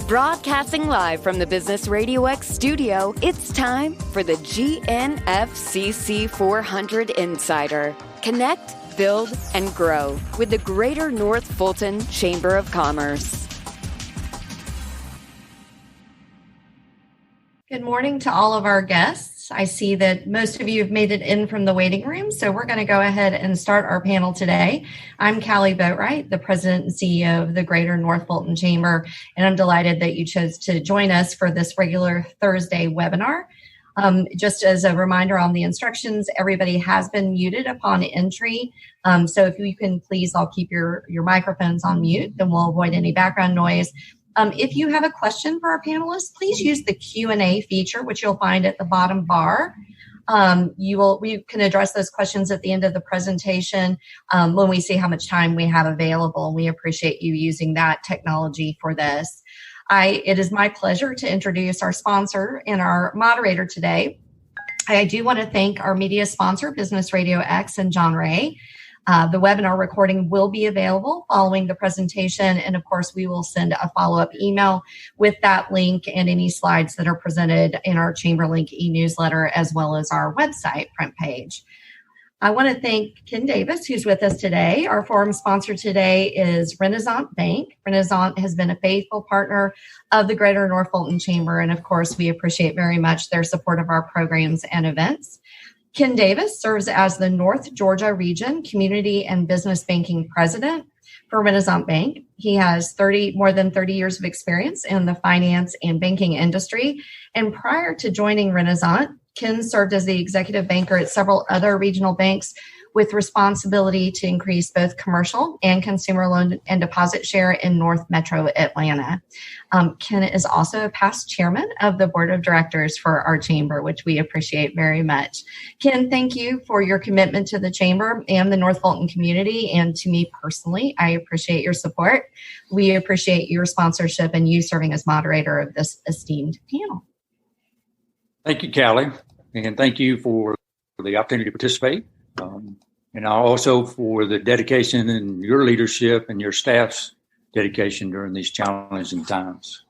Broadcasting live from the Business RadioX studio, it's time for the GNFCC 400 Insider. Connect, build, and grow with the Greater North Fulton Chamber of Commerce. Good morning to all of our guests. I see that most of you have made it in from the waiting room, so we're going to go ahead and start our panel today. I'm Callie Boatwright, the President and CEO of the Greater North Fulton Chamber, and I'm delighted that you chose to join us for this regular Thursday webinar. Just as a reminder on the instructions, everybody has been muted upon entry, so if you can please all keep your microphones on mute, then we'll avoid any background noise. If you have a question for our panelists, please use the Q&A feature, which you'll find at the bottom bar. We can address those questions at the end of the presentation when we see how much time we have available. We appreciate you using that technology for this. It is my pleasure to introduce our sponsor and our moderator today. I do want to thank our media sponsor, Business RadioX and John Ray. The webinar recording will be available following the presentation, and of course, we will send a follow-up email with that link and any slides that are presented in our Chamber Link e-newsletter, as well as our website front page. I want to thank Ken Davis, who's with us today. Our forum sponsor today is Renaissance Bank. Renaissance has been a faithful partner of the Greater North Fulton Chamber, and of course, we appreciate very much their support of our programs and events. Ken Davis serves as the North Georgia Region Community and Business Banking President for Renaissance Bank. He has more than 30 years of experience in the finance and banking industry. And prior to joining Renaissance, Ken served as the executive banker at several other regional banks with responsibility to increase both commercial and consumer loan and deposit share in North Metro Atlanta. Ken is also a past chairman of the board of directors for our chamber, which we appreciate very much. Ken, thank you for your commitment to the chamber and the North Fulton community, and to me personally, I appreciate your support. We appreciate your sponsorship and you serving as moderator of this esteemed panel. Thank you, Callie, and thank you for the opportunity to participate. And also for the dedication and your leadership and your staff's dedication during these challenging times.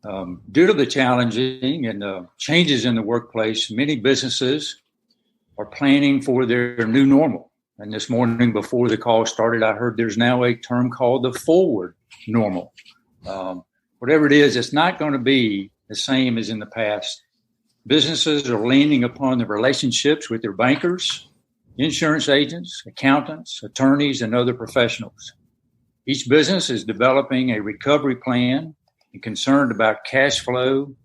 Due to the challenging and changes in the workplace, many businesses are planning for their new normal. And this morning before the call started, I heard there's now a term called the forward normal. Whatever it is, it's not going to be the same as in the past. Businesses are leaning upon the relationships with their bankers, insurance agents, accountants, attorneys, and other professionals. Each business is developing a recovery plan and concerned about cash flow,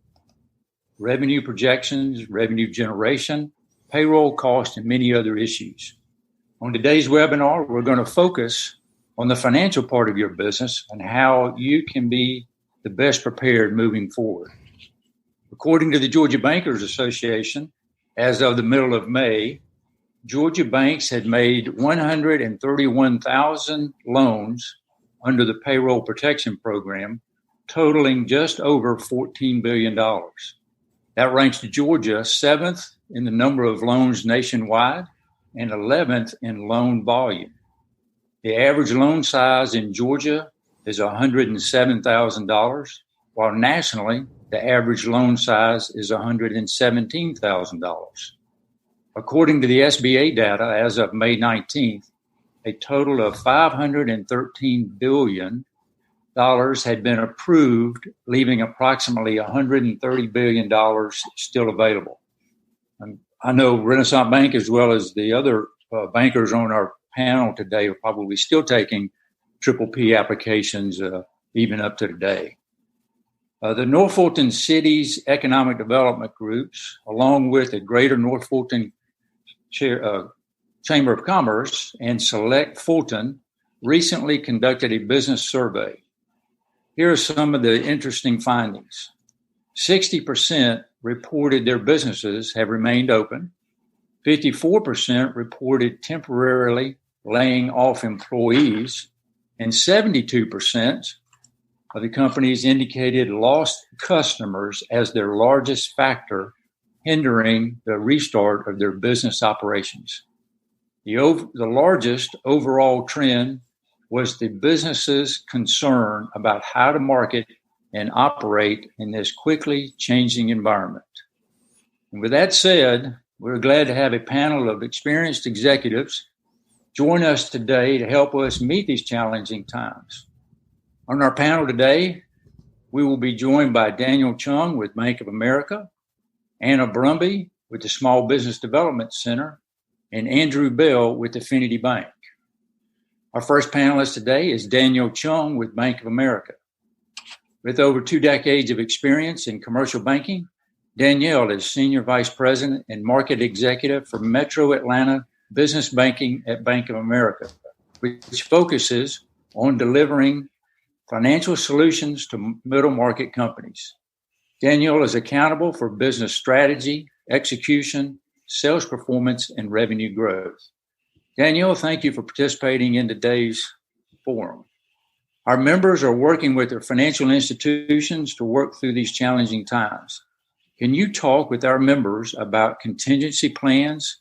revenue projections, revenue generation, payroll costs, and many other issues. On today's webinar, we're going to focus on the financial part of your business and how you can be the best prepared moving forward. According to the Georgia Bankers Association, as of the middle of May, Georgia banks had made 131,000 loans under the Payroll Protection Program, totaling just over $14 billion. That ranks Georgia 7th in the number of loans nationwide and 11th in loan volume. The average loan size in Georgia is $107,000, while nationally, the average loan size is $117,000. According to the SBA data, as of May 19th, a total of $513 billion had been approved, leaving approximately $130 billion still available. And I know Renaissance Bank, as well as the other bankers on our panel today, are probably still taking PPP applications even up to today. The North Fulton City's economic development groups, along with the Greater North Fulton Chamber of Commerce and Select Fulton, recently conducted a business survey. Here are some of the interesting findings. 60% reported their businesses have remained open. 54% reported temporarily laying off employees, and 72% of the companies indicated lost customers as their largest factor hindering the restart of their business operations. The largest overall trend was the business's concern about how to market and operate in this quickly changing environment. And with that said, we're glad to have a panel of experienced executives join us today to help us meet these challenging times. On our panel today, we will be joined by Daniel Chung with Bank of America, Anna Brumby with the Small Business Development Center, and Andrew Bell with Affinity Bank. Our first panelist today is Daniel Chung with Bank of America. With over 2 decades of experience in commercial banking, Danielle is Senior Vice President and Market Executive for Metro Atlanta Business Banking at Bank of America, which focuses on delivering financial solutions to middle market companies. Danielle is accountable for business strategy, execution, sales performance, and revenue growth. Danielle, thank you for participating in today's forum. Our members are working with their financial institutions to work through these challenging times. Can you talk with our members about contingency plans,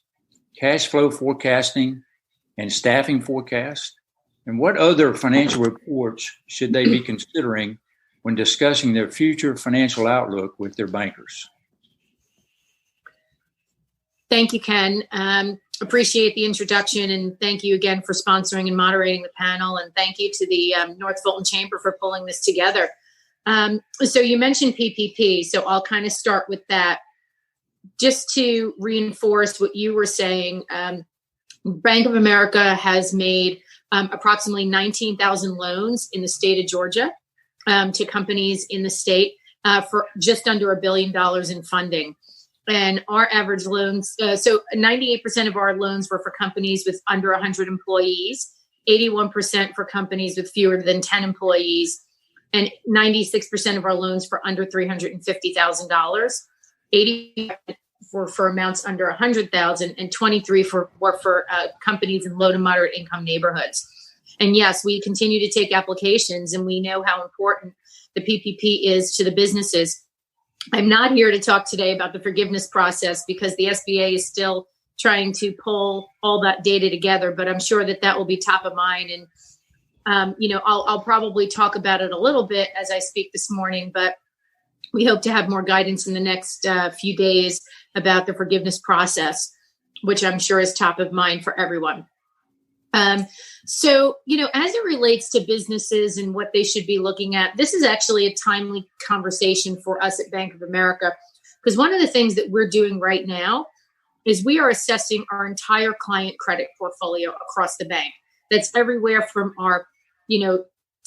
cash flow forecasting, and staffing forecasts? And what other financial reports should they be considering when discussing their future financial outlook with their bankers? Thank you, Ken. Appreciate the introduction, and thank you again for sponsoring and moderating the panel. And thank you to the North Fulton Chamber for pulling this together. So you mentioned PPP, so I'll kind of start with that. Just to reinforce what you were saying, Bank of America has made approximately 19,000 loans in the state of Georgia to companies in the state for just under $1 billion in funding. And our average loans, so 98% of our loans were for companies with under 100 employees, 81% for companies with fewer than 10 employees, and 96% of our loans for under $350,000, 80% for amounts under 100,000, and 23 were for companies in low to moderate income neighborhoods. And yes, we continue to take applications, and we know how important the PPP is to the businesses. I'm not here to talk today about the forgiveness process because the SBA is still trying to pull all that data together, but I'm sure that will be top of mind. And, I'll probably talk about it a little bit as I speak this morning, but we hope to have more guidance in the next few days about the forgiveness process, which I'm sure is top of mind for everyone. So, as it relates to businesses and what they should be looking at, this is actually a timely conversation for us at Bank of America, because one of the things that we're doing right now is we are assessing our entire client credit portfolio across the bank. That's everywhere from our,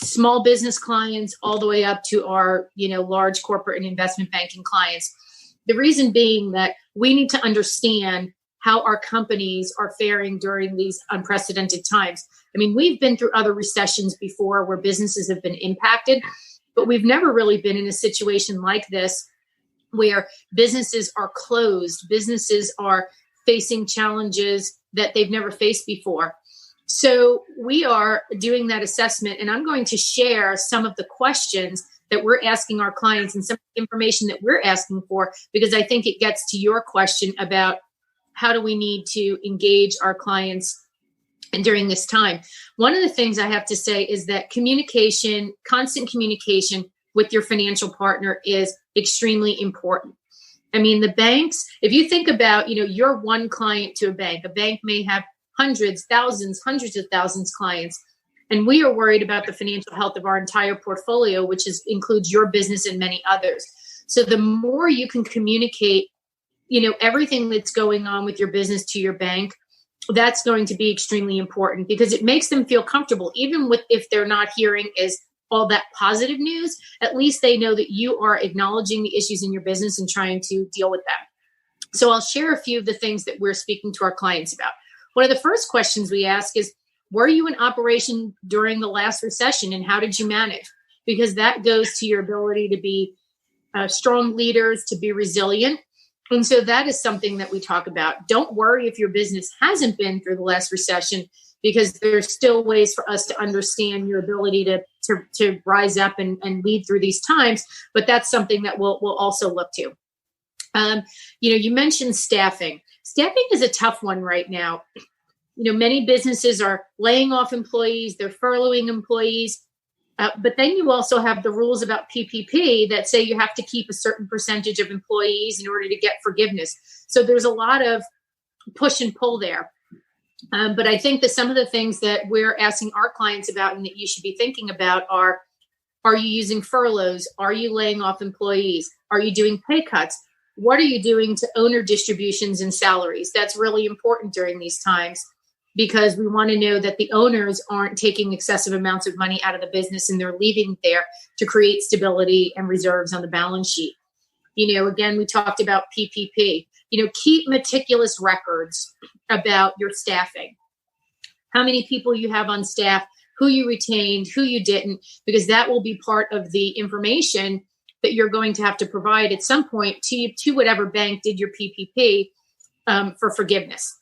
small business clients all the way up to our, large corporate and investment banking clients. The reason being that we need to understand how our companies are faring during these unprecedented times. I mean, we've been through other recessions before where businesses have been impacted, but we've never really been in a situation like this where businesses are closed, businesses are facing challenges that they've never faced before. So we are doing that assessment, and I'm going to share some of the questions that we're asking our clients and some information that we're asking for, because I think it gets to your question about how do we need to engage our clients and during this time. One of the things I have to say is that communication, constant communication with your financial partner is extremely important. I mean, the banks, if you think about, you're one client to a bank may have hundreds of thousands clients. And we are worried about the financial health of our entire portfolio, which includes your business and many others. So the more you can communicate everything that's going on with your business to your bank, that's going to be extremely important because it makes them feel comfortable. Even if they're not hearing is all that positive news, at least they know that you are acknowledging the issues in your business and trying to deal with them. So I'll share a few of the things that we're speaking to our clients about. One of the first questions we ask is, were you in operation during the last recession and how did you manage? Because that goes to your ability to be strong leaders, to be resilient. And so that is something that we talk about. Don't worry if your business hasn't been through the last recession, because there's still ways for us to understand your ability to rise up and lead through these times. But that's something that we'll also look to. You mentioned staffing. Staffing is a tough one right now. Many businesses are laying off employees, they're furloughing employees. But then you also have the rules about PPP that say you have to keep a certain percentage of employees in order to get forgiveness. So there's a lot of push and pull there. But I think that some of the things that we're asking our clients about and that you should be thinking about are you using furloughs? Are you laying off employees? Are you doing pay cuts? What are you doing to owner distributions and salaries? That's really important during these times because we want to know that the owners aren't taking excessive amounts of money out of the business and they're leaving it there to create stability and reserves on the balance sheet. Again, we talked about PPP. Keep meticulous records about your staffing, how many people you have on staff, who you retained, who you didn't, because that will be part of the information that you're going to have to provide at some point to whatever bank did your PPP for forgiveness.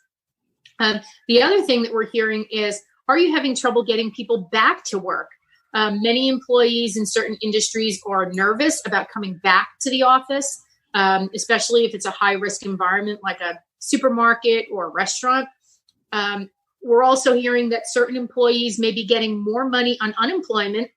The other thing that we're hearing is, are you having trouble getting people back to work? Many employees in certain industries are nervous about coming back to the office, especially if it's a high-risk environment like a supermarket or a restaurant. We're also hearing that certain employees may be getting more money on unemployment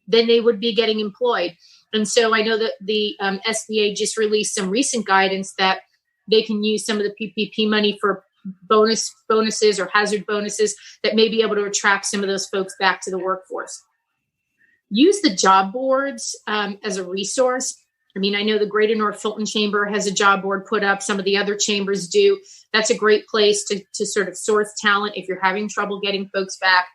than they would be getting employed. And so I know that the SBA just released some recent guidance that they can use some of the PPP money for bonuses or hazard bonuses that may be able to attract some of those folks back to the workforce. Use the job boards as a resource. I know the Greater North Fulton Chamber has a job board put up. Some of the other chambers do. That's a great place to sort of source talent if you're having trouble getting folks back.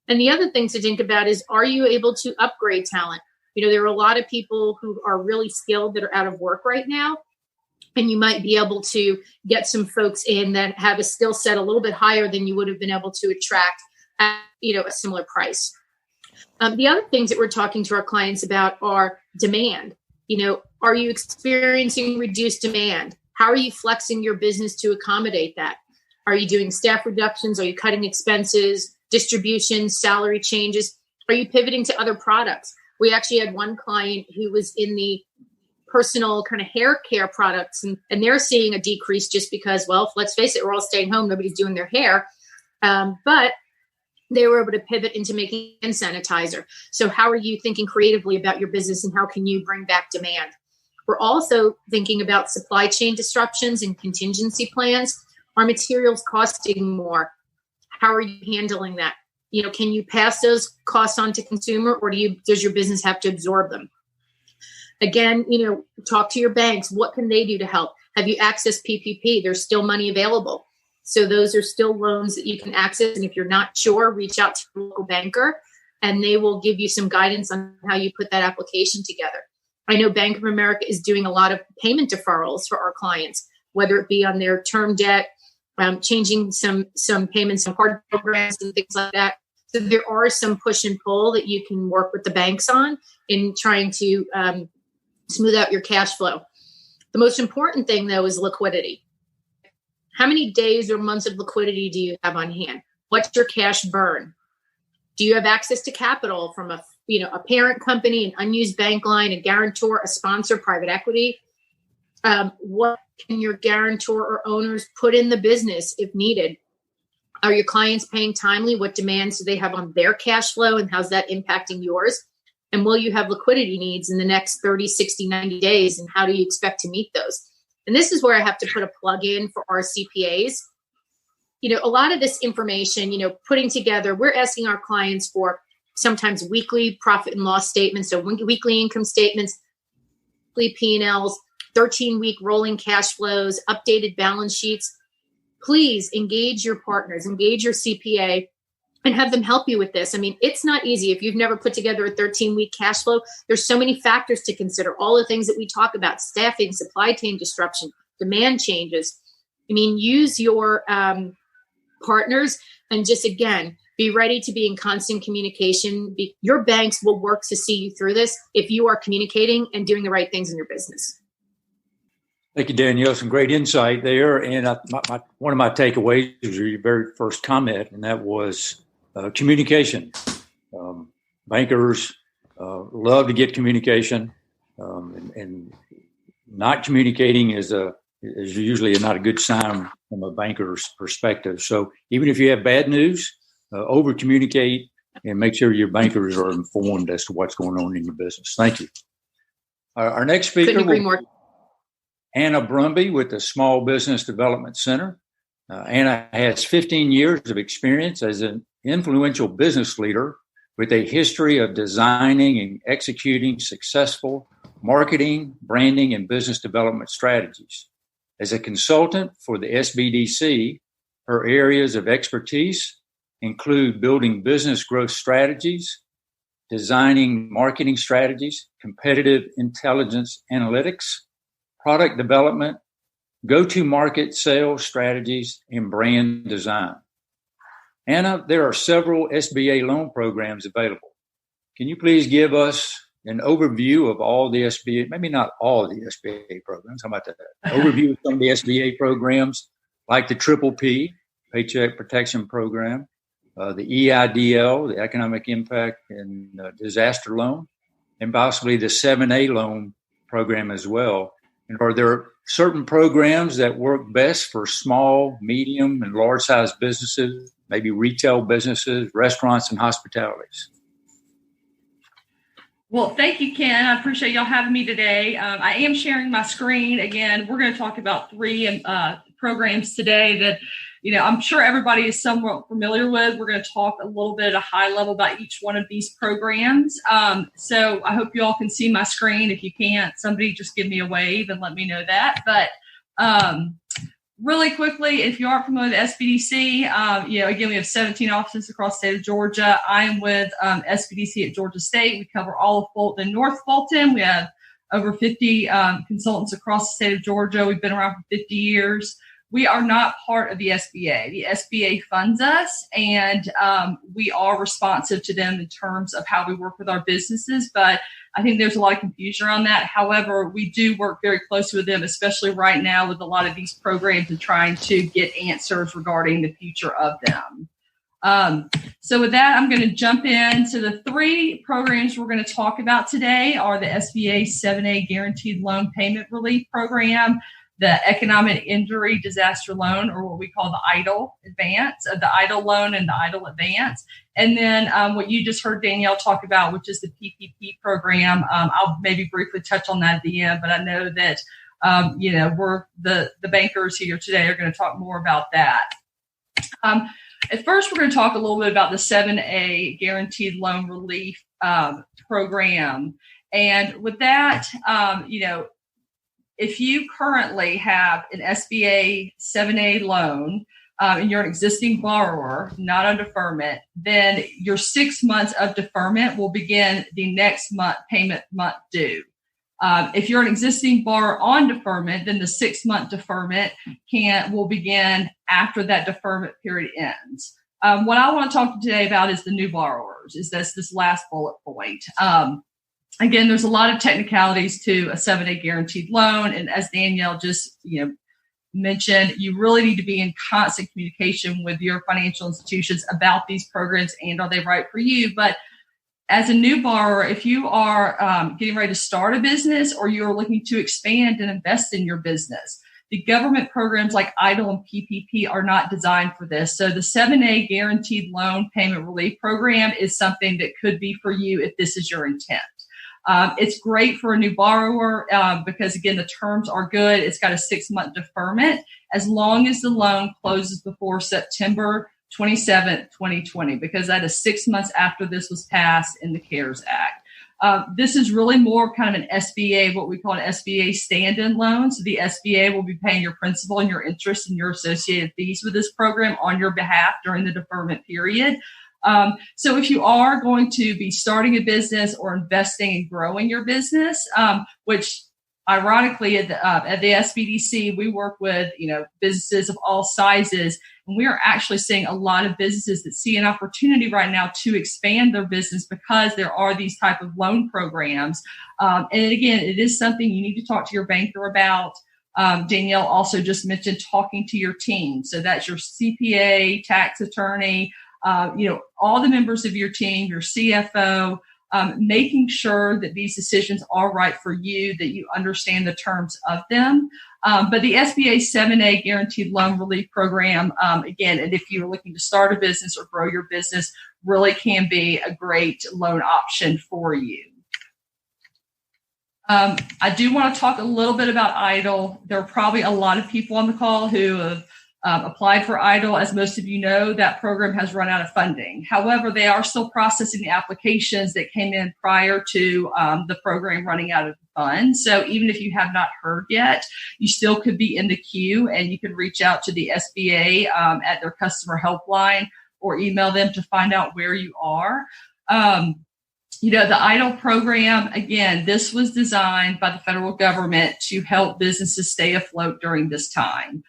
And the other thing to think about is, are you able to upgrade talent? There are a lot of people who are really skilled that are out of work right now. And you might be able to get some folks in that have a skill set a little bit higher than you would have been able to attract at, a similar price. The other things that we're talking to our clients about are demand. Are you experiencing reduced demand? How are you flexing your business to accommodate that? Are you doing staff reductions? Are you cutting expenses, distributions, salary changes? Are you pivoting to other products? We actually had one client who was in the personal kind of hair care products, and they're seeing a decrease just because, well, let's face it, we're all staying home. Nobody's doing their hair. But they were able to pivot into making hand sanitizer. So how are you thinking creatively about your business and how can you bring back demand? We're also thinking about supply chain disruptions and contingency plans. Are materials costing more? How are you handling that? Can you pass those costs on to consumer, or does your business have to absorb them? Again, talk to your banks. What can they do to help? Have you accessed PPP? There's still money available. So those are still loans that you can access. And if you're not sure, reach out to your local banker and they will give you some guidance on how you put that application together. I know Bank of America is doing a lot of payment deferrals for our clients, whether it be on their term debt, changing some payments on card programs and things like that. So there are some push and pull that you can work with the banks on in trying to smooth out your cash flow. The most important thing, though, is liquidity. How many days or months of liquidity do you have on hand? What's your cash burn? Do you have access to capital from a parent company, an unused bank line, a guarantor, a sponsor, private equity? What can your guarantor or owners put in the business if needed? Are your clients paying timely? What demands do they have on their cash flow and how's that impacting yours? And will you have liquidity needs in the next 30, 60, 90 days? And how do you expect to meet those? And this is where I have to put a plug in for our CPAs. A lot of this information, putting together, we're asking our clients for sometimes weekly profit and loss statements. So weekly income statements, weekly P&Ls, 13-week rolling cash flows, updated balance sheets. Please engage your partners, engage your CPA, and have them help you with this. It's not easy. If you've never put together a 13-week cash flow, there's so many factors to consider. All the things that we talk about, staffing, supply chain disruption, demand changes. Use your partners and just, again, be ready to be in constant communication. Your banks will work to see you through this if you are communicating and doing the right things in your business. Thank you, Danielle. Some great insight there. And one of my takeaways was your very first comment, and that was communication. Bankers love to get communication, and not communicating is usually not a good sign from a banker's perspective. So even if you have bad news, over communicate and make sure your bankers are informed as to what's going on in your business. Thank you. Our next speaker Couldn't agree more. Anna Brumby with the Small Business Development Center. Anna has 15 years of experience as an influential business leader with a history of designing and executing successful marketing, branding, and business development strategies. As a consultant for the SBDC, her areas of expertise include building business growth strategies, designing marketing strategies, competitive intelligence analytics, product development, go-to-market sales strategies, and brand design. Anna, there are several SBA loan programs available. Can you please give us an overview of all the SBA, maybe not all the SBA programs, how about that? Overview of some of the SBA programs like the PPP, Paycheck Protection Program, the EIDL, the Economic Impact and Disaster Loan, and possibly the 7A loan program as well. And are there certain programs that work best for small, medium, and large-sized businesses, maybe retail businesses, restaurants, and hospitalities? Well, thank you, Ken. I appreciate y'all having me today. I am sharing my screen. Again, we're going to talk about three programs today that, I'm sure everybody is somewhat familiar with. We're going to talk a little bit at a high level about each one of these programs. So I hope you all can see my screen. If you can't, somebody just give me a wave and let me know that. But really quickly, if you aren't familiar with SBDC, again, we have 17 offices across the state of Georgia. I'm with SBDC at Georgia State. We cover all of Fulton and North Fulton. We have over 50 consultants across the state of Georgia. We've been around for 50 years. We are not part of the SBA. The SBA funds us, and we are responsive to them in terms of how we work with our businesses. But I think there's a lot of confusion around that. However, we do work very closely with them, especially right now with a lot of these programs and trying to get answers regarding the future of them. So with that, I'm going to jump into the three programs we're going to talk about today are the SBA 7A Guaranteed Loan Payment Relief Program, the Economic Injury Disaster Loan, or what we call the EIDL Advance, the EIDL Loan and the EIDL Advance. And then what you just heard Danielle talk about, which is the PPP program. I'll maybe briefly touch on that at the end, but I know that, we're the bankers here today are going to talk more about that. At first, we're going to talk a little bit about the 7A Guaranteed Loan Relief Program. And with that, if you currently have an SBA 7A loan and you're an existing borrower, not on deferment, then your 6 months of deferment will begin the next payment month due. If you're an existing borrower on deferment, then the 6 month deferment will begin after that deferment period ends. What I want to talk today about is the new borrowers, is this last bullet point. Again, there's a lot of technicalities to a 7A guaranteed loan. And as Danielle just mentioned, you really need to be in constant communication with your financial institutions about these programs and are they right for you. But as a new borrower, if you are getting ready to start a business or you're looking to expand and invest in your business, the government programs like EIDL and PPP are not designed for this. So the 7A Guaranteed Loan Payment Relief Program is something that could be for you if this is your intent. It's great for a new borrower because, again, the terms are good. It's got a 6 month deferment as long as the loan closes before September 27th, 2020, because that is 6 months after this was passed in the CARES Act. This is really more kind of an SBA, what we call an SBA stand-in loan. So the SBA will be paying your principal and your interest and your associated fees with this program on your behalf during the deferment period. So if you are going to be starting a business or investing and growing your business, which ironically at the SBDC, we work with, businesses of all sizes, and we are actually seeing a lot of businesses that see an opportunity right now to expand their business because there are these type of loan programs. And again, it is something you need to talk to your banker about. Danielle also just mentioned talking to your team. So that's your CPA, tax attorney, all the members of your team, your CFO, making sure that these decisions are right for you, that you understand the terms of them. But the SBA 7A Guaranteed Loan Relief Program, again, and if you're looking to start a business or grow your business, really can be a great loan option for you. I do want to talk a little bit about EIDL. There are probably a lot of people on the call who have applied for EIDL. As most of you know, that program has run out of funding. However, they are still processing the applications that came in prior to the program running out of funds. So even if you have not heard yet, you still could be in the queue, and you can reach out to the SBA at their customer helpline or email them to find out where you are. The EIDL program, again, this was designed by the federal government to help businesses stay afloat during this time.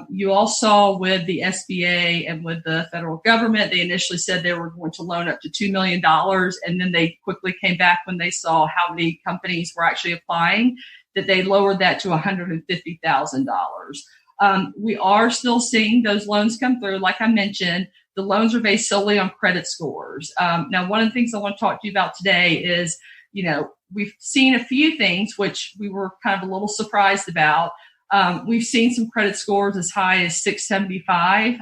You all saw with the SBA and with the federal government, they initially said they were going to loan up to $2 million. And then they quickly came back when they saw how many companies were actually applying, that they lowered that to $150,000. We are still seeing those loans come through. Like I mentioned, the loans are based solely on credit scores. Now, one of the things I want to talk to you about today is, we've seen a few things which we were kind of a little surprised about. We've seen some credit scores as high as 675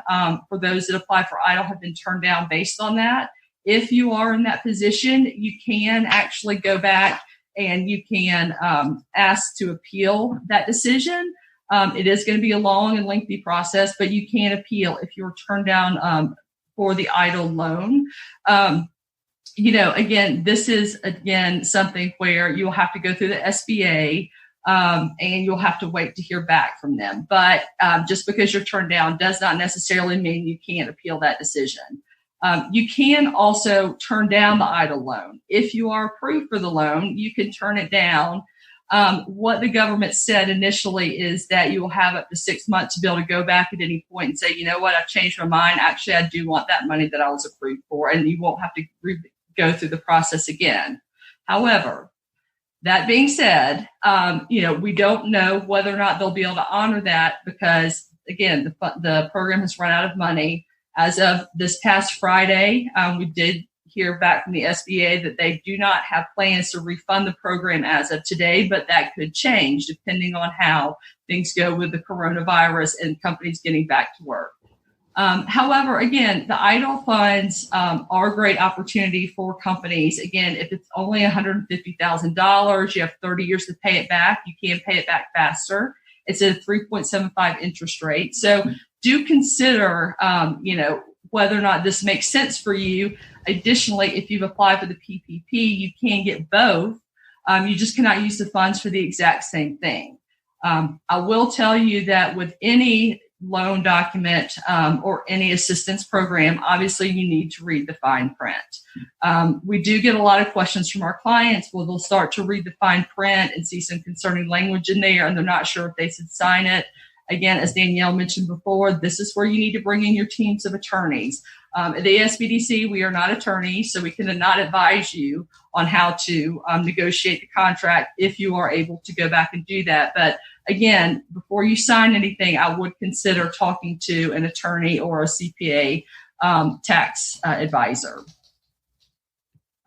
for those that apply for EIDL have been turned down based on that. If you are in that position, you can actually go back and you can ask to appeal that decision. It is going to be a long and lengthy process, but you can appeal if you're turned down for the EIDL loan. Again, this is, something where you'll have to go through the SBA and you'll have to wait to hear back from them. But just because you're turned down does not necessarily mean you can't appeal that decision. You can also turn down the EIDL loan. If you are approved for the loan, you can turn it down. What the government said initially is that you will have up to 6 months to be able to go back at any point and say, you know what, I've changed my mind. Actually, I do want that money that I was approved for, and you won't have to go through the process again. However, that being said, we don't know whether or not they'll be able to honor that because, again, the program has run out of money. As of this past Friday, we did hear back from the SBA that they do not have plans to refund the program as of today, but that could change depending on how things go with the coronavirus and companies getting back to work. However, again, the EIDL funds are a great opportunity for companies. Again, if it's only $150,000, you have 30 years to pay it back. You can pay it back faster. It's at a 3.75 interest rate. So do consider, whether or not this makes sense for you. Additionally, if you've applied for the PPP, you can get both. You just cannot use the funds for the exact same thing. I will tell you that with any loan document or any assistance program, obviously you need to read the fine print. We do get a lot of questions from our clients where they'll start to read the fine print and see some concerning language in there, and they're not sure if they should sign it. Again, as Danielle mentioned before, this is where you need to bring in your teams of attorneys. At the SBDC, we are not attorneys, so we cannot advise you on how to negotiate the contract if you are able to go back and do that. But again, before you sign anything, I would consider talking to an attorney or a CPA tax advisor.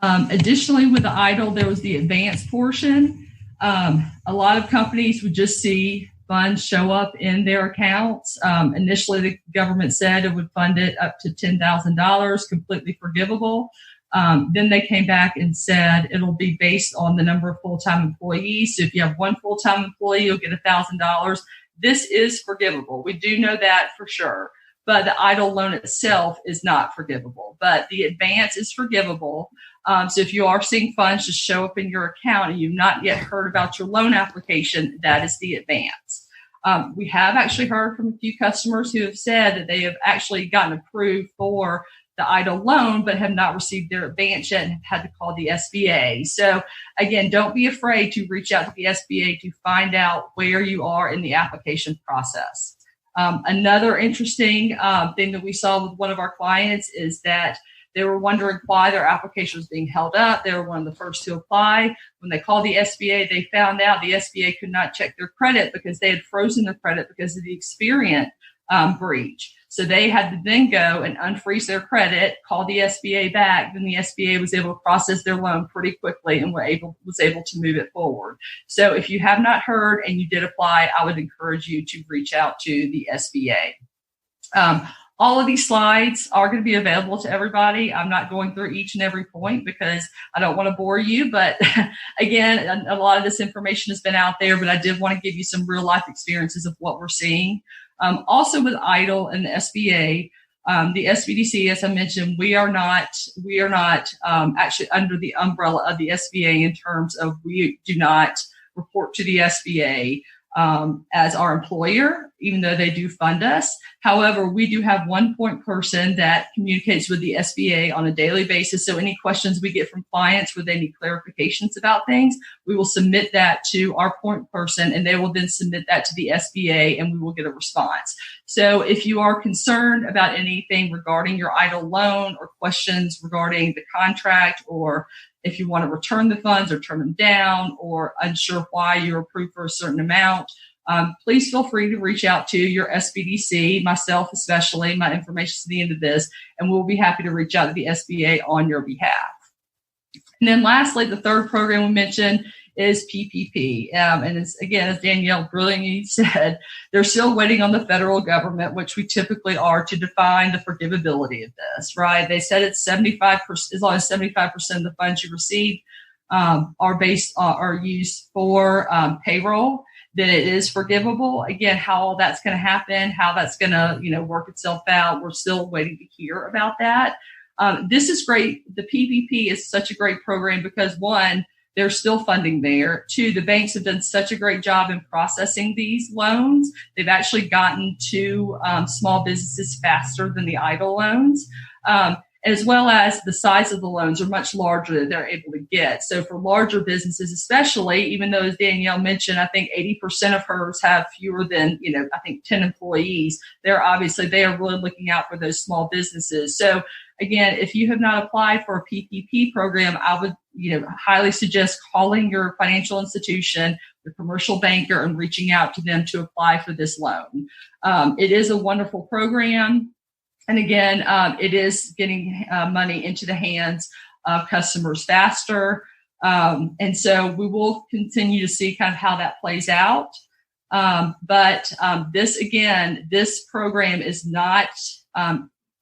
Additionally, with the EIDL, there was the advanced portion. A lot of companies would just see funds show up in their accounts. Initially, the government said it would fund it up to $10,000, completely forgivable. Then they came back and said it'll be based on the number of full-time employees. So if you have one full-time employee, you'll get $1,000. This is forgivable. We do know that for sure. But the EIDL loan itself is not forgivable. But the advance is forgivable. So if you are seeing funds just show up in your account and you've not yet heard about your loan application, that is the advance. We have actually heard from a few customers who have said that they have actually gotten approved for the EIDL loan, but have not received their advance yet and have had to call the SBA. So again, don't be afraid to reach out to the SBA to find out where you are in the application process. Another interesting thing that we saw with one of our clients is that they were wondering why their application was being held up. They were one of the first to apply. When they called the SBA, they found out the SBA could not check their credit because they had frozen their credit because of the Experian breach. So they had to then go and unfreeze their credit, call the SBA back. Then the SBA was able to process their loan pretty quickly and was able to move it forward. So if you have not heard and you did apply, I would encourage you to reach out to the SBA. All of these slides are going to be available to everybody. I'm not going through each and every point because I don't want to bore you. But again, a lot of this information has been out there, but I did want to give you some real life experiences of what we're seeing. Also with EIDL and the SBA, the SBDC, as I mentioned, we are not actually under the umbrella of the SBA in terms of we do not report to the SBA as our employer, even though they do fund us. However, we do have one point person that communicates with the SBA on a daily basis. So any questions we get from clients where they need clarifications about things, we will submit that to our point person, and they will then submit that to the SBA, and we will get a response. So if you are concerned about anything regarding your EIDL loan or questions regarding the contract, or if you want to return the funds or turn them down, or unsure why you're approved for a certain amount, please feel free to reach out to your SBDC, myself especially. My information is at the end of this, and we'll be happy to reach out to the SBA on your behalf. And then lastly, the third program we mentioned is PPP. And it's, again, as Danielle brilliantly said, they're still waiting on the federal government, which we typically are, to define the forgivability of this, right? They said it's 75%, as long as 75% of the funds you receive are used for payroll, then it is forgivable. Again, how all that's going to happen, how that's going to, work itself out, we're still waiting to hear about that. This is great. The PPP is such a great program because, one, there's still funding there. Two, the banks have done such a great job in processing these loans. They've actually gotten to small businesses faster than the EIDL loans, as well as the size of the loans are much larger that they're able to get. So for larger businesses, especially, even though, as Danielle mentioned, I think 80% of hers have fewer than, 10 employees. They are really looking out for those small businesses. So again, if you have not applied for a PPP program, I would, highly suggest calling your financial institution, your commercial banker, and reaching out to them to apply for this loan. It is a wonderful program. And again, it is getting money into the hands of customers faster. And so we will continue to see kind of how that plays out. But this program is not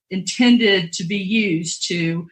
intended to be used to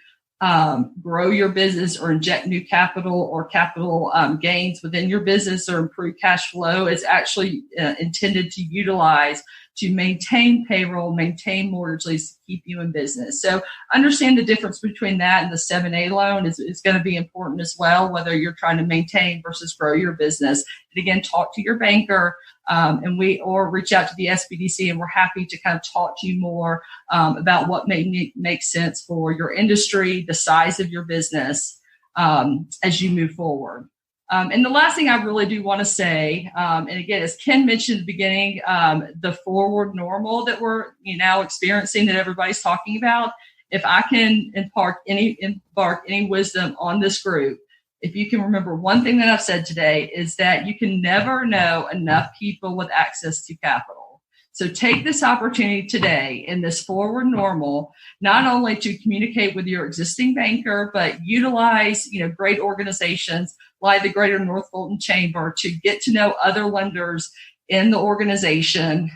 grow your business or inject new capital or capital gains within your business or improve cash flow. It's actually intended to utilize to maintain payroll, maintain mortgage lease, to keep you in business. So understand the difference between that and the 7A loan is going to be important as well, whether you're trying to maintain versus grow your business. And again, talk to your banker or reach out to the SBDC, and we're happy to kind of talk to you more about what may make sense for your industry, the size of your business as you move forward. And the last thing I really do want to say, and again, as Ken mentioned at the beginning, the forward normal that we're now experiencing that everybody's talking about, if I can impart any wisdom on this group, if you can remember one thing that I've said today is that you can never know enough people with access to capital. So take this opportunity today in this forward normal, not only to communicate with your existing banker, but utilize, great organizations like the Greater North Fulton Chamber to get to know other lenders in the organization,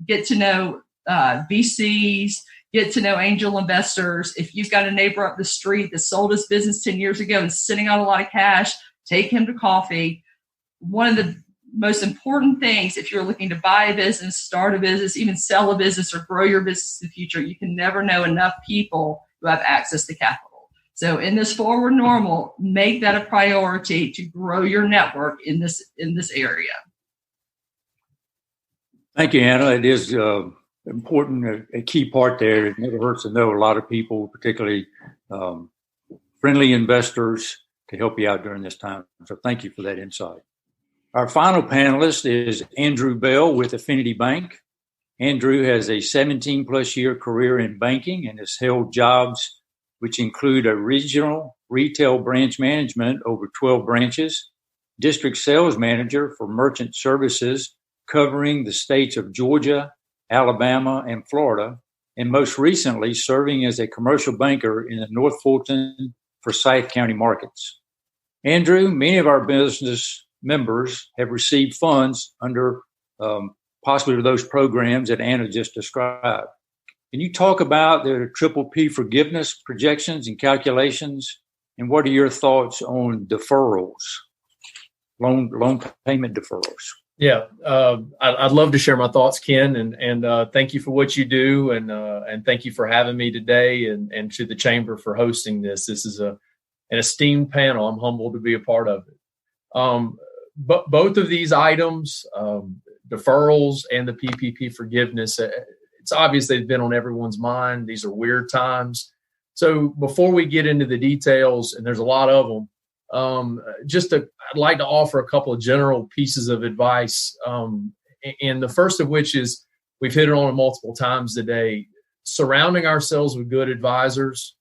get to know VCs, get to know angel investors. If you've got a neighbor up the street that sold his business 10 years ago and sitting on a lot of cash, take him to coffee. One of the most important things, if you're looking to buy a business, start a business, even sell a business or grow your business in the future, you can never know enough people who have access to capital. So in this forward normal, make that a priority to grow your network in this area. Thank you, Anna. It is important, a key part there. It never hurts to know a lot of people, particularly friendly investors, to help you out during this time. So thank you for that insight. Our final panelist is Andrew Bell with Affinity Bank. Andrew has a 17-plus year career in banking and has held jobs which include a regional retail branch management over 12 branches, district sales manager for merchant services covering the states of Georgia, Alabama, and Florida, and most recently serving as a commercial banker in the North Fulton, Forsyth County markets. Andrew, many of our business members have received funds under possibly those programs that Anna just described. Can you talk about the PPP forgiveness projections and calculations, and what are your thoughts on deferrals, loan payment deferrals? Yeah, I'd love to share my thoughts, Ken, and thank you for what you do, and thank you for having me today, and to the Chamber for hosting this. This is an esteemed panel. I'm humbled to be a part of it. But both of these items, deferrals and the PPP forgiveness, it's obvious they've been on everyone's mind. These are weird times. So before we get into the details, and there's a lot of them, I'd like to offer a couple of general pieces of advice. And the first of which is, we've hit it on multiple times today, surrounding ourselves with good advisors,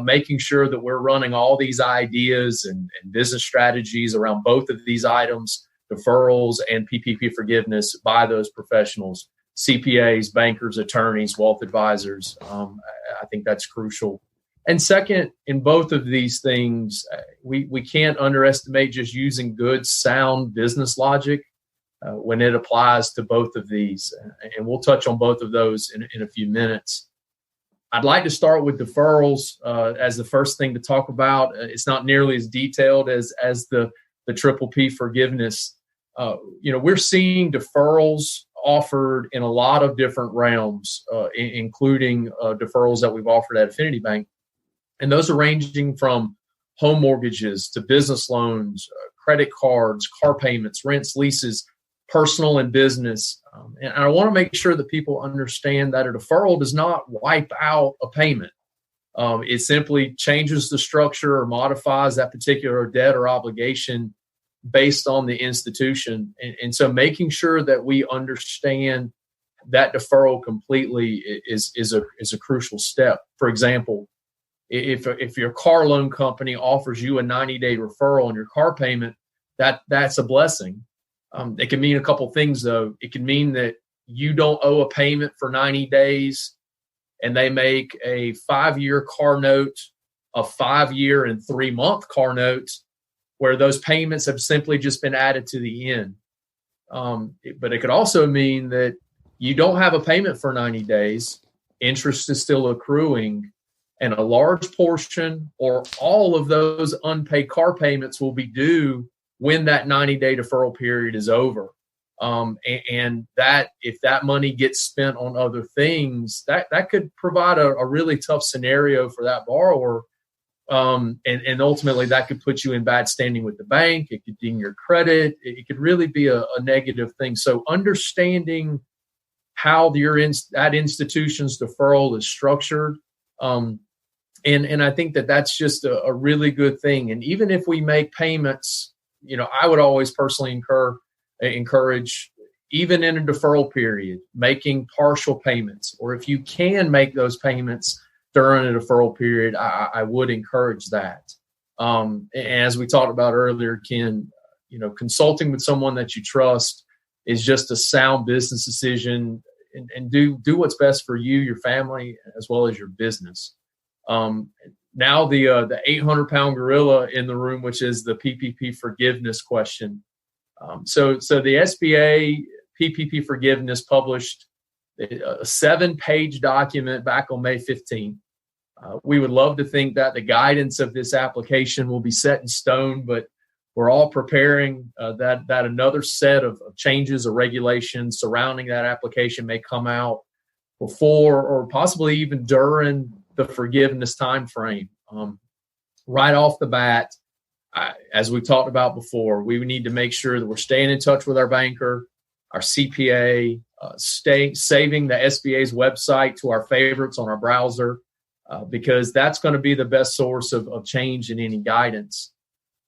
making sure that we're running all these ideas and business strategies around both of these items, deferrals and PPP forgiveness, by those professionals, CPAs, bankers, attorneys, wealth advisors. I think that's crucial. And second, in both of these things, we can't underestimate just using good, sound business logic when it applies to both of these. And we'll touch on both of those in a few minutes. I'd like to start with deferrals as the first thing to talk about. It's not nearly as detailed as the PPP forgiveness. We're seeing deferrals offered in a lot of different realms, including deferrals that we've offered at Affinity Bank. And those are ranging from home mortgages to business loans, credit cards, car payments, rents, leases, personal and business. And I want to make sure that people understand that a deferral does not wipe out a payment. It simply changes the structure or modifies that particular debt or obligation based on the institution. And so making sure that we understand that deferral completely is a crucial step. For example, if your car loan company offers you a 90-day referral on your car payment, that's a blessing. It can mean a couple things, though. It can mean that you don't owe a payment for 90 days, and they make a 5-year car note, a 5-year and 3-month car note, where those payments have simply just been added to the end. But it could also mean that you don't have a payment for 90 days, interest is still accruing, and a large portion or all of those unpaid car payments will be due when that 90-day deferral period is over. And that, if that money gets spent on other things, that could provide a really tough scenario for that borrower. And ultimately that could put you in bad standing with the bank. It could ding your credit. It could really be a negative thing. So understanding how that institution's deferral is structured, and I think that's just a really good thing. And even if we make payments, I would always personally encourage, even in a deferral period, making partial payments, or if you can make those payments during a deferral period, I would encourage that. And as we talked about earlier, Ken, consulting with someone that you trust is just a sound business decision, and do what's best for you, your family, as well as your business. Now the 800-pound gorilla in the room, which is the PPP forgiveness question. So the SBA PPP forgiveness published a 7-page document back on May 15th. We would love to think that the guidance of this application will be set in stone, but we're all preparing that another set of changes or regulations surrounding that application may come out before or possibly even during the forgiveness time frame. Right off the bat, as we talked about before, we need to make sure that we're staying in touch with our banker, our CPA, saving the SBA's website to our favorites on our browser, because that's going to be the best source of change in any guidance.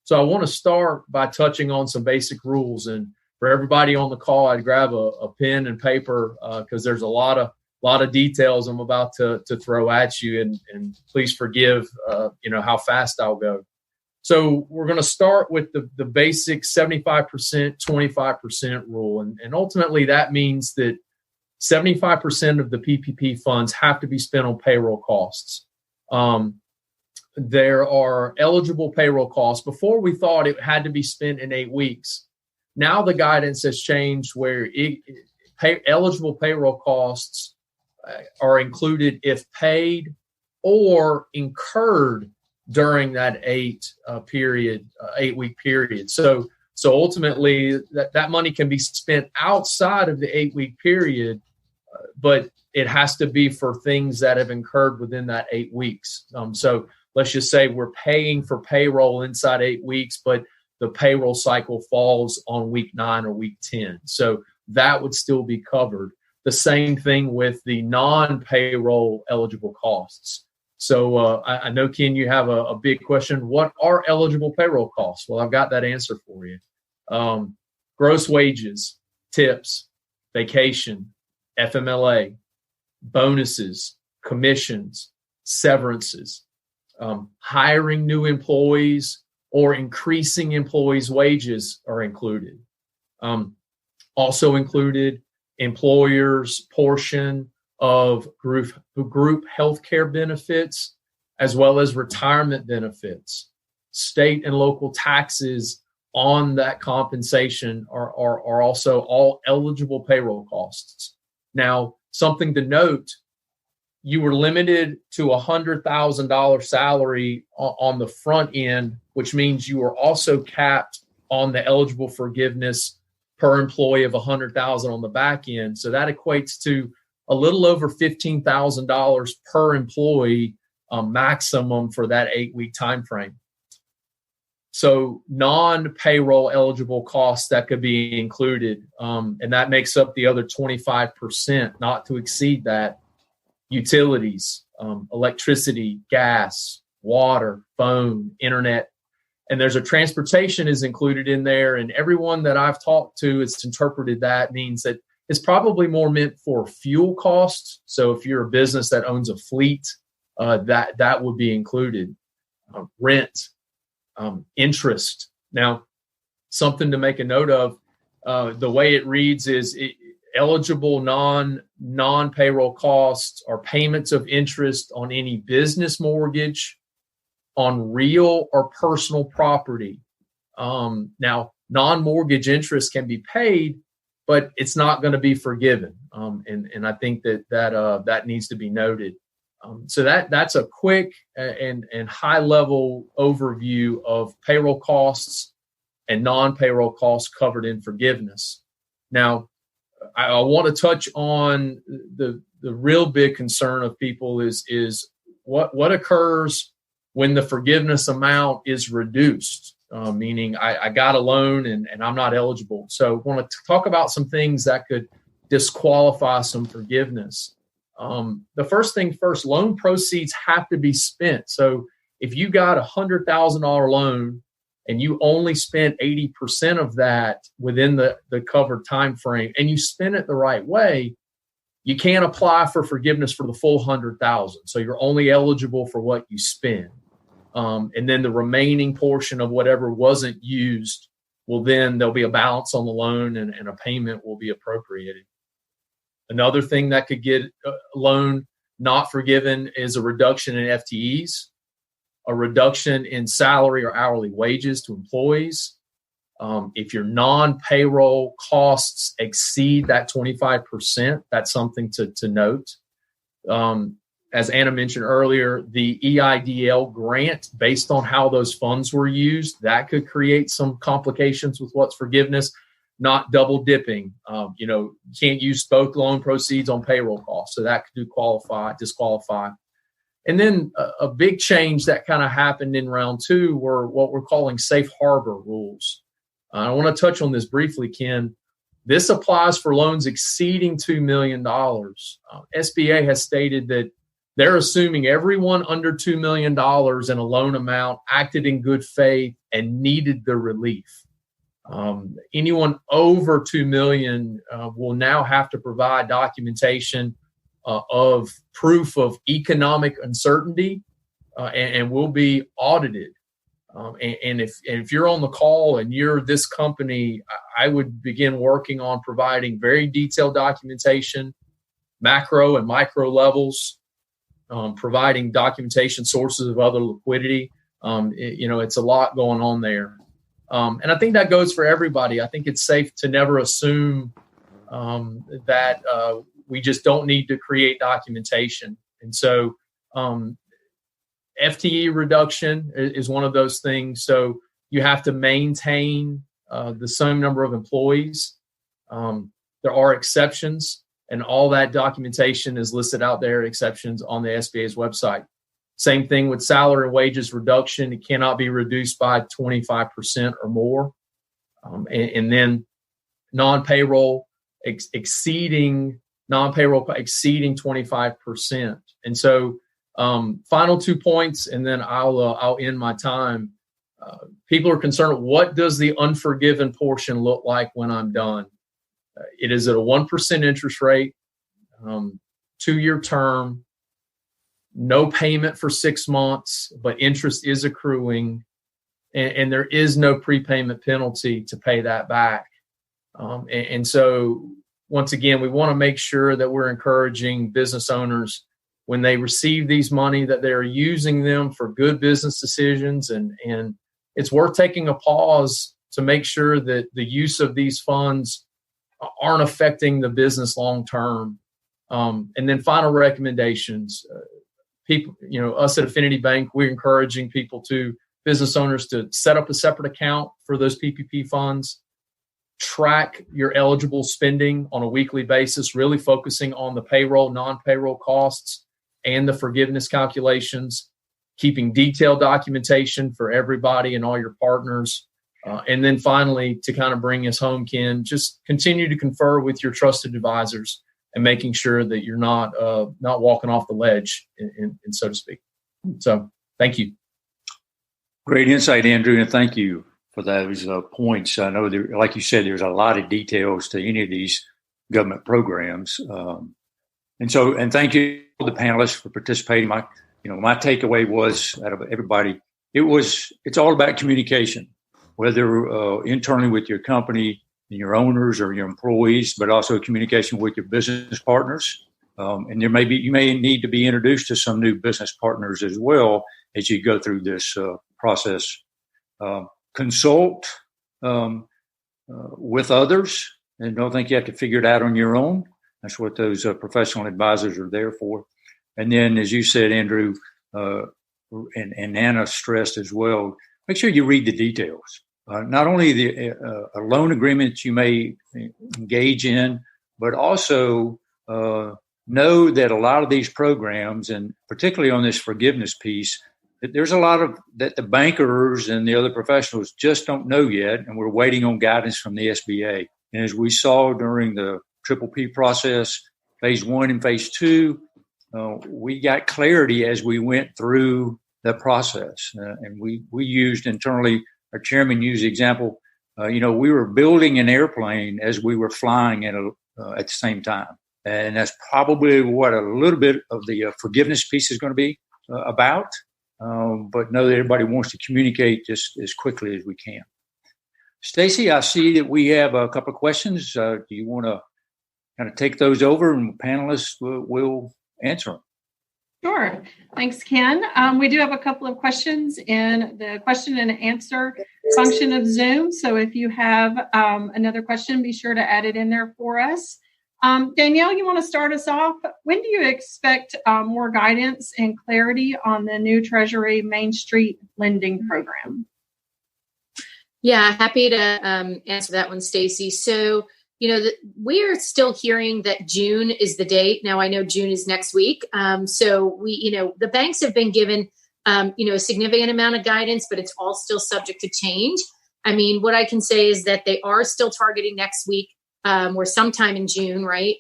So I want to start by touching on some basic rules. And for everybody on the call, I'd grab a pen and paper because there's a lot of details I'm about to throw at you, and please forgive how fast I'll go. So we're going to start with the basic 75%, 25% rule. And ultimately that means that 75% of the PPP funds have to be spent on payroll costs. There are eligible payroll costs. Before, we thought it had to be spent in 8 weeks. Now the guidance has changed where eligible payroll costs are included if paid or incurred during that 8-week period. So ultimately, that money can be spent outside of the 8-week period, but it has to be for things that have incurred within that 8 weeks. So let's just say we're paying for payroll inside 8 weeks, but the payroll cycle falls on week 9 or week 10. So that would still be covered. The same thing with the non-payroll eligible costs. So I know, Ken, you have a big question. What are eligible payroll costs? Well, I've got that answer for you. Gross wages, tips, vacation, FMLA, bonuses, commissions, severances, hiring new employees or increasing employees' wages are included. Also included, employers' portion of group healthcare benefits, as well as retirement benefits. State and local taxes on that compensation are also all eligible payroll costs. Now, something to note, you were limited to $100,000 salary on the front end, which means you are also capped on the eligible forgiveness per employee of $100,000 on the back end. So that equates to a little over $15,000 per employee maximum for that 8-week time frame. So non-payroll eligible costs that could be included, and that makes up the other 25%, not to exceed that. Utilities, electricity, gas, water, phone, internet, and there's a transportation is included in there. And everyone that I've talked to, it's interpreted that means that it's probably more meant for fuel costs. So if you're a business that owns a fleet, that would be included. Rent, interest. Now, something to make a note of, the way it reads is eligible non-payroll costs are payments of interest on any business mortgage, on real or personal property. Now, non-mortgage interest can be paid, but it's not going to be forgiven. And I think that needs to be noted. So that's a quick and high level overview of payroll costs and non-payroll costs covered in forgiveness. Now, I want to touch on the real big concern of people is what occurs when the forgiveness amount is reduced, meaning I got a loan and I'm not eligible. So I want to talk about some things that could disqualify some forgiveness. The first thing first, loan proceeds have to be spent. So if you got a $100,000 loan and you only spent 80% of that within the covered time frame, and you spend it the right way, you can't apply for forgiveness for the full $100,000. So you're only eligible for what you spend. And then the remaining portion of whatever wasn't used, there'll be a balance on the loan and a payment will be appropriated. Another thing that could get a loan not forgiven is a reduction in FTEs, a reduction in salary or hourly wages to employees. If your non-payroll costs exceed that 25%, that's something to note. As Anna mentioned earlier, the EIDL grant, based on how those funds were used, that could create some complications with what's forgiveness. Not double dipping. You can't use both loan proceeds on payroll costs. So that could disqualify. And then a big change that kind of happened in round 2 were what we're calling safe harbor rules. I want to touch on this briefly, Ken. This applies for loans exceeding $2 million. SBA has stated that they're assuming everyone under $2 million in a loan amount acted in good faith and needed the relief. Anyone over $2 million will now have to provide documentation of proof of economic uncertainty and will be audited. And if you're on the call and you're this company, I would begin working on providing very detailed documentation macro and micro levels, providing documentation sources of other liquidity. It's a lot going on there. And I think that goes for everybody. I think it's safe to never assume that we just don't need to create documentation. And so FTE reduction is one of those things. So you have to maintain the same number of employees. There are exceptions, and all that documentation is listed out there, exceptions on the SBA's website. Same thing with salary and wages reduction. It cannot be reduced by 25% or more. And then non-payroll exceeding 25%. And so final 2 points, and then I'll end my time. People are concerned, what does the unforgiven portion look like when I'm done? It is at a 1% interest rate, 2-year term, no payment for 6 months, but interest is accruing, and there is no prepayment penalty to pay that back. And so, once again, we want to make sure that we're encouraging business owners when they receive these money that they're using them for good business decisions, and it's worth taking a pause to make sure that the use of these funds aren't affecting the business long term. And then final recommendations. People, us at Affinity Bank, we're encouraging business owners to set up a separate account for those PPP funds, track your eligible spending on a weekly basis, really focusing on the payroll, non-payroll costs, and the forgiveness calculations, keeping detailed documentation for everybody and all your partners. And then finally, to kind of bring us home, Ken, just continue to confer with your trusted advisors and making sure that you're not walking off the ledge, in so to speak. So thank you. Great insight, Andrew, and thank you for those points. I know, like you said, there's a lot of details to any of these government programs. And thank you to the panelists for participating. My takeaway was, out of everybody, it's all about communication, whether internally with your company and your owners or your employees, but also communication with your business partners. And you may need to be introduced to some new business partners as well as you go through this process. Consult with others, and don't think you have to figure it out on your own. That's what those professional advisors are there for. And then, as you said, Andrew, and Anna stressed as well, make sure you read the details. Not only a loan agreement you may engage in, but also know that a lot of these programs, and particularly on this forgiveness piece, that there's a lot of that the bankers and the other professionals just don't know yet, and we're waiting on guidance from the SBA. And as we saw during the PPP process, phase 1 and phase 2, we got clarity as we went through the process. And we used internally, our chairman used the example, we were building an airplane as we were flying at the same time. And that's probably what a little bit of the forgiveness piece is going to be about. But know that everybody wants to communicate just as quickly as we can. Stacy, I see that we have a couple of questions. Do you want to kind of take those over, and panelists will answer them? Sure. Thanks, Ken. We do have a couple of questions in the question and answer function of Zoom. So if you have another question, be sure to add it in there for us. Danielle, you want to start us off? When do you expect more guidance and clarity on the new Treasury Main Street lending program? Yeah, happy to answer that one, Stacy. So, we are still hearing that June is the date. Now, I know June is next week. So the banks have been given, a significant amount of guidance, but it's all still subject to change. I mean, what I can say is that they are still targeting next week or sometime in June, right?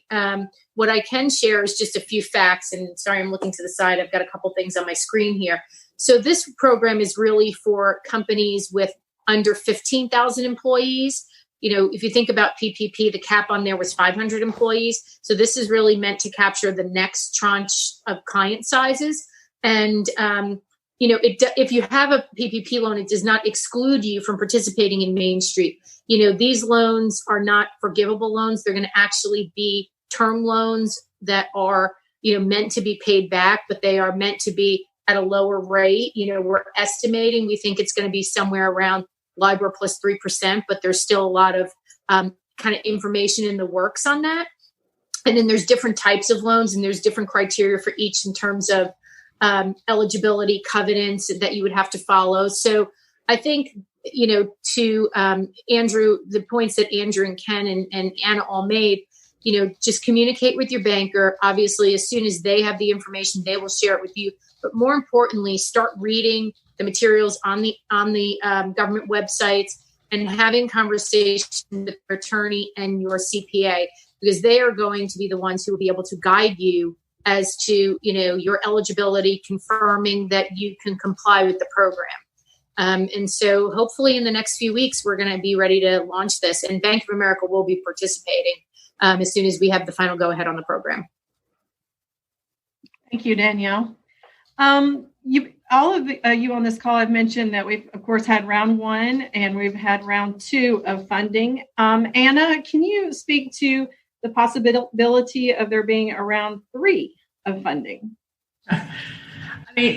What I can share is just a few facts. And sorry, I'm looking to the side. I've got a couple things on my screen here. So this program is really for companies with under 15,000 employees. If you think about PPP, the cap on there was 500 employees. So this is really meant to capture the next tranche of client sizes. And, if you have a PPP loan, it does not exclude you from participating in Main Street. These loans are not forgivable loans. They're going to actually be term loans that are, meant to be paid back, but they are meant to be at a lower rate. We're estimating, we think it's going to be somewhere around LIBOR plus 3%, but there's still a lot of kind of information in the works on that. And then there's different types of loans, and there's different criteria for each in terms of eligibility covenants that you would have to follow. So I think, to Andrew, the points that Andrew and Ken and Anna all made, just communicate with your banker. Obviously, as soon as they have the information, they will share it with you. But more importantly, start reading the materials on the government websites and having conversations with your attorney and your CPA, because they are going to be the ones who will be able to guide you as to, your eligibility, confirming that you can comply with the program. And so hopefully in the next few weeks, we're going to be ready to launch this, and Bank of America will be participating as soon as we have the final go ahead on the program. Thank you, Danielle. All of you on this call have mentioned that we've, of course, had round 1 and we've had round 2 of funding. Anna, can you speak to the possibility of there being a round 3 of funding?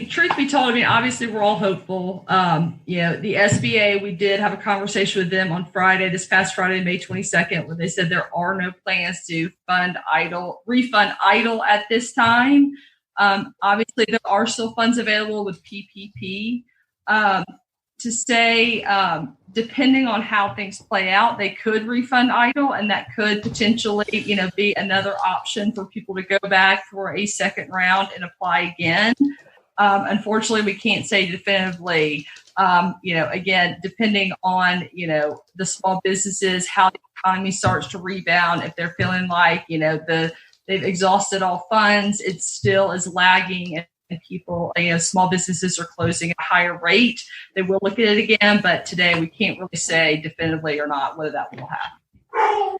Truth be told, obviously we're all hopeful. The SBA, we did have a conversation with them on Friday, this past Friday, May 22nd, where they said there are no plans to refund EIDL at this time. Obviously, there are still funds available with PPP. To say, depending on how things play out, they could refund EIDL, and that could potentially, be another option for people to go back for a second round and apply again. Unfortunately, we can't say definitively. Again, depending on the small businesses, how the economy starts to rebound, if they're feeling like they've exhausted all funds, it still is lagging, and people, small businesses are closing at a higher rate. They will look at it again, but today we can't really say definitively or not whether that will happen.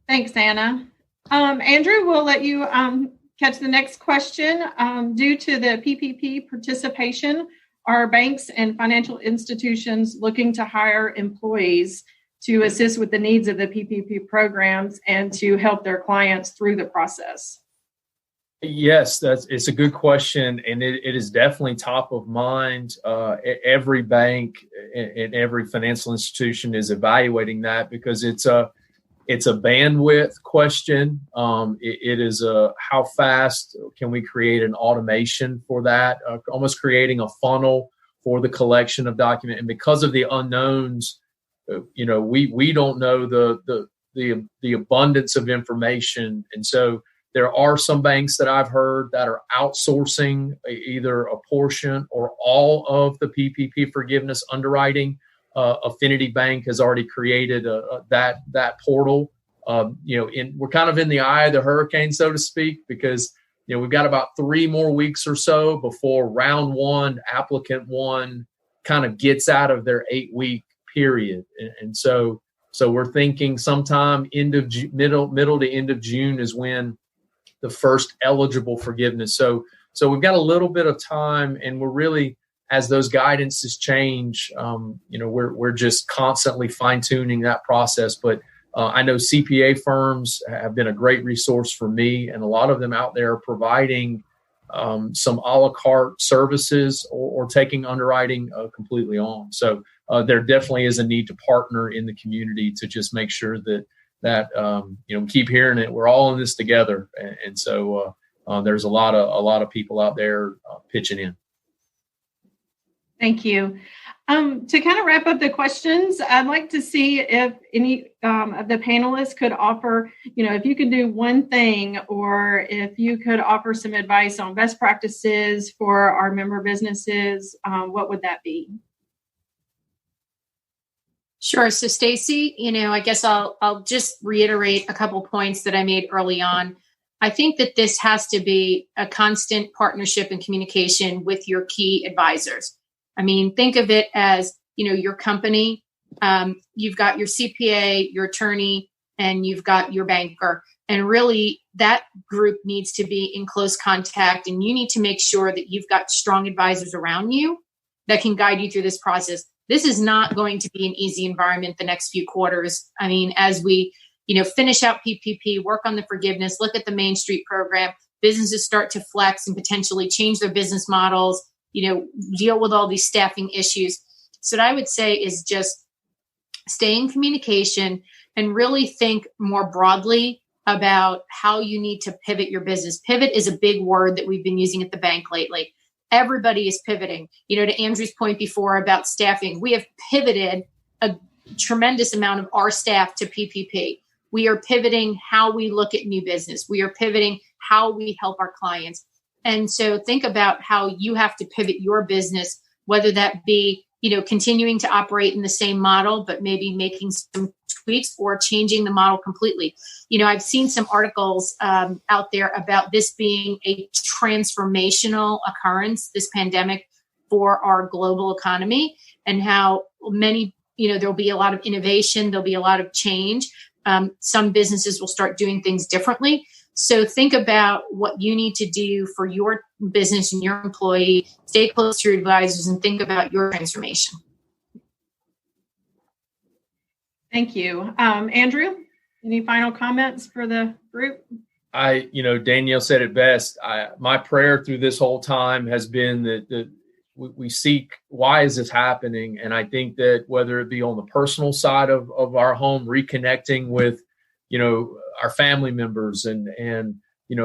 Thanks, Anna. Andrew, we'll let you catch the next question. Due to the PPP participation, are banks and financial institutions looking to hire employees to assist with the needs of the PPP programs and to help their clients through the process? Yes, it's a good question, and it is definitely top of mind. Every bank and every financial institution is evaluating that because it's a bandwidth question. It is how fast can we create an automation for that, almost creating a funnel for the collection of document. And because of the unknowns, we don't know the abundance of information, and so there are some banks that I've heard that are outsourcing either a portion or all of the PPP forgiveness underwriting. Affinity Bank has already created that portal. We're kind of in the eye of the hurricane, so to speak, because we've got about 3 more weeks or so before round 1, applicant 1, kind of gets out of their 8-week period, and so we're thinking sometime middle to end of June is when the first eligible forgiveness. So we've got a little bit of time, and we're really, as those guidances change, we're just constantly fine tuning that process. But I know CPA firms have been a great resource for me, and a lot of them out there are providing some a la carte services or taking underwriting completely on. So there definitely is a need to partner in the community to just make sure that we keep hearing it. We're all in this together, and so there's a lot of people out there pitching in. Thank you. To kind of wrap up the questions, I'd like to see if any of the panelists could offer, if you could do one thing, or if you could offer some advice on best practices for our member businesses, what would that be? Sure. So Stacy, I guess I'll just reiterate a couple points that I made early on. I think that this has to be a constant partnership and communication with your key advisors. Think of it as, your company, you've got your CPA, your attorney, and you've got your banker. And really that group needs to be in close contact, and you need to make sure that you've got strong advisors around you that can guide you through this process. This is not going to be an easy environment the next few quarters. As we finish out PPP, work on the forgiveness, look at the Main Street program, businesses start to flex and potentially change their business models, deal with all these staffing issues. So what I would say is just stay in communication and really think more broadly about how you need to pivot your business. Pivot is a big word that we've been using at the bank lately. Everybody is pivoting. To Andrew's point before about staffing, we have pivoted a tremendous amount of our staff to PPP. We are pivoting how we look at new business. We are pivoting how we help our clients. And so think about how you have to pivot your business, whether that be, continuing to operate in the same model, but maybe making some tweaks or changing the model completely. I've seen some articles out there about this being a transformational occurrence, this pandemic, for our global economy, and how many, there'll be a lot of innovation, there'll be a lot of change. Some businesses will start doing things differently. So think about what you need to do for your business and your employee. Stay close to your advisors and think about your transformation. Thank you. Andrew, any final comments for the group? Danielle said it best. My prayer through this whole time has been that we seek, why is this happening? And I think that whether it be on the personal side of our home, reconnecting with, our family members and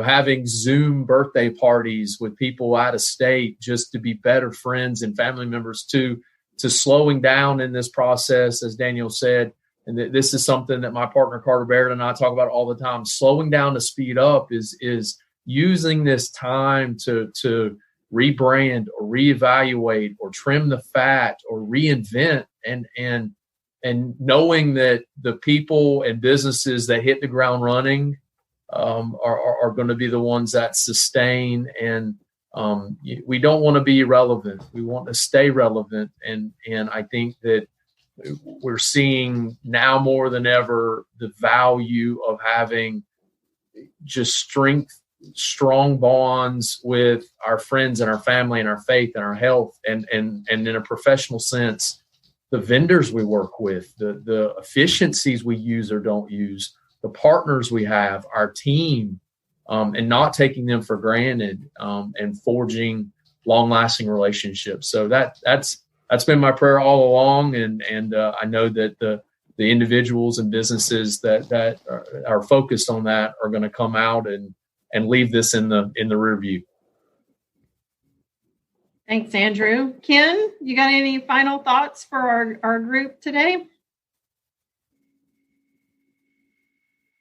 having Zoom birthday parties with people out of state just to be better friends and family members, to slowing down in this process, as Daniel said. And this is something that my partner Carter Barrett and I talk about all the time. Slowing down to speed up is using this time to rebrand or reevaluate or trim the fat or reinvent, and knowing that the people and businesses that hit the ground running are going to be the ones that sustain. And we don't want to be irrelevant. We want to stay relevant. And I think that we're seeing now more than ever the value of having just strong bonds with our friends and our family and our faith and our health, and in a professional sense, the vendors we work with, the efficiencies we use or don't use, the partners we have, our team, and not taking them for granted, and forging long-lasting relationships. So that's been my prayer all along, and I know that the individuals and businesses that are focused on that are going to come out and leave this in the rear view. Thanks, Andrew. Ken, you got any final thoughts for our group today?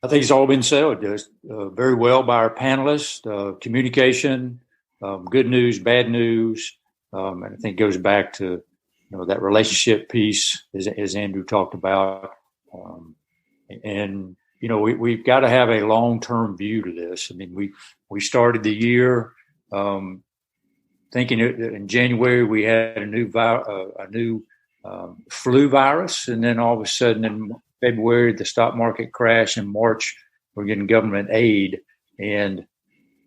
I think it's all been said very well by our panelists. Communication, good news, bad news, and I think it goes back to that relationship piece, as Andrew talked about, and we've got to have a long-term view to this. I mean, we started the year thinking in January we had a new flu virus, and then all of a sudden in February the stock market crashed. In March we're getting government aid, and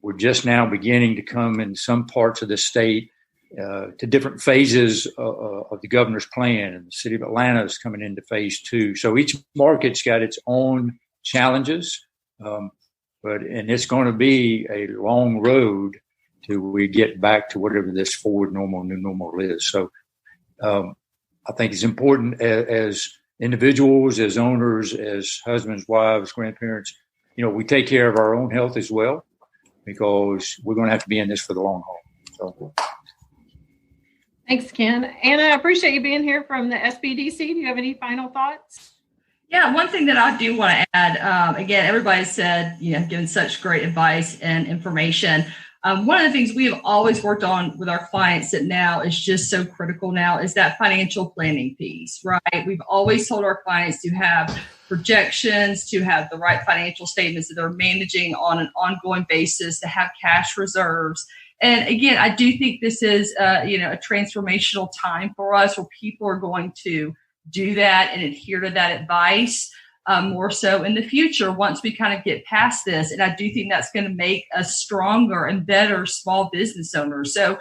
we're just now beginning to come in some parts of the state to different phases of the governor's plan, and the city of Atlanta is coming into phase 2. So each market's got its own challenges, and it's going to be a long road till we get back to whatever this forward normal, new normal is. So I think it's important as individuals, as owners, as husbands, wives, grandparents, we take care of our own health as well, because we're going to have to be in this for the long haul. So. Thanks, Ken. Anna, I appreciate you being here from the SBDC. Do you have any final thoughts? Yeah, one thing that I do want to add, again, everybody said, given such great advice and information. One of the things we have always worked on with our clients that now is just so critical now is that financial planning piece, right? We've always told our clients to have projections, to have the right financial statements that they're managing on an ongoing basis, to have cash reserves. And again, I do think this is, a transformational time for us where people are going to do that and adhere to that advice more so in the future once we kind of get past this. And I do think that's going to make us stronger and better small business owners. So,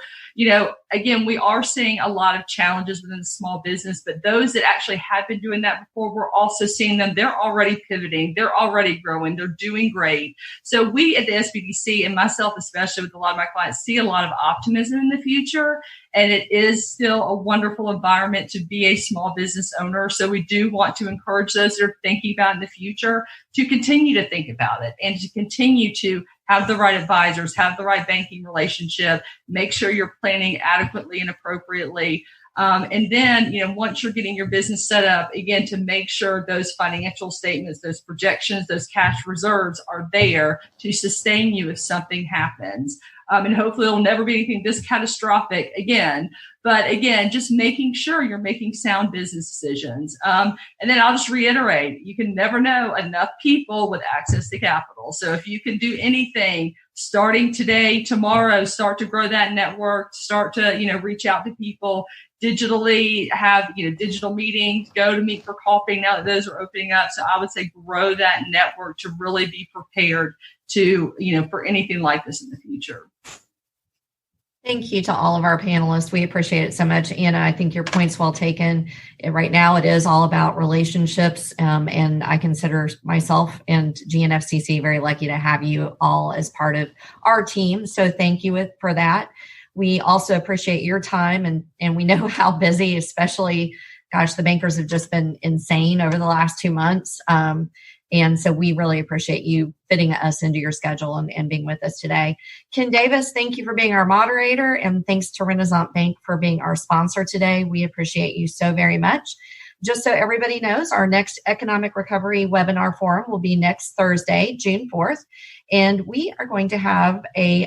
again, we are seeing a lot of challenges within the small business, but those that actually had been doing that before, we're also seeing them. They're already pivoting. They're already growing. They're doing great. So we at the SBDC, and myself especially with a lot of my clients, see a lot of optimism in the future. And it is still a wonderful environment to be a small business owner. So we do want to encourage those that are thinking about in the future to continue to think about it and to continue to have the right advisors, have the right banking relationship, make sure you're planning adequately and appropriately. And then, once you're getting your business set up, again, to make sure those financial statements, those projections, those cash reserves are there to sustain you if something happens. And hopefully it'll never be anything this catastrophic again. But again, just making sure you're making sound business decisions. And then I'll just reiterate, you can never know enough people with access to capital. So if you can do anything starting today, tomorrow, start to grow that network, start to, reach out to people digitally, have, digital meetings, go to meet for coffee now that those are opening up. So I would say grow that network to really be prepared to, for anything like this in the future. Thank you to all of our panelists. We appreciate it so much. Anna, I think your point's well taken. Right now, it is all about relationships. And I consider myself and GNFCC very lucky to have you all as part of our team. So thank you for that. We also appreciate your time. And we know how busy, especially, the bankers have just been insane over the last 2 months. And so we really appreciate you fitting us into your schedule and being with us today. Ken Davis, thank you for being our moderator. And thanks to Renaissance Bank for being our sponsor today. We appreciate you so very much. Just so everybody knows, our next Economic Recovery Webinar Forum will be next Thursday, June 4th. And we are going to have a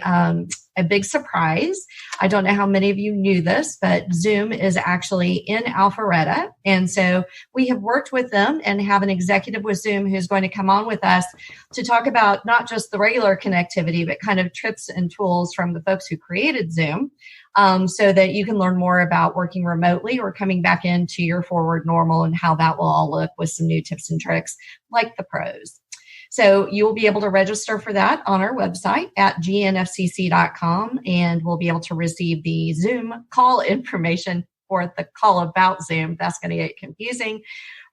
big surprise. I don't know how many of you knew this, but Zoom is actually in Alpharetta. And so we have worked with them and have an executive with Zoom who's going to come on with us to talk about not just the regular connectivity, but kind of tips and tools from the folks who created Zoom. So that you can learn more about working remotely or coming back into your forward normal and how that will all look with some new tips and tricks like the pros. So you will be able to register for that on our website at gnfcc.com, and we'll be able to receive the Zoom call information for the call about Zoom. That's going to get confusing.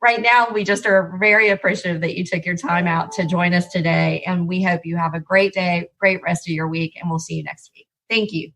Right now, we just are very appreciative that you took your time out to join us today, and we hope you have a great day, great rest of your week, and we'll see you next week. Thank you.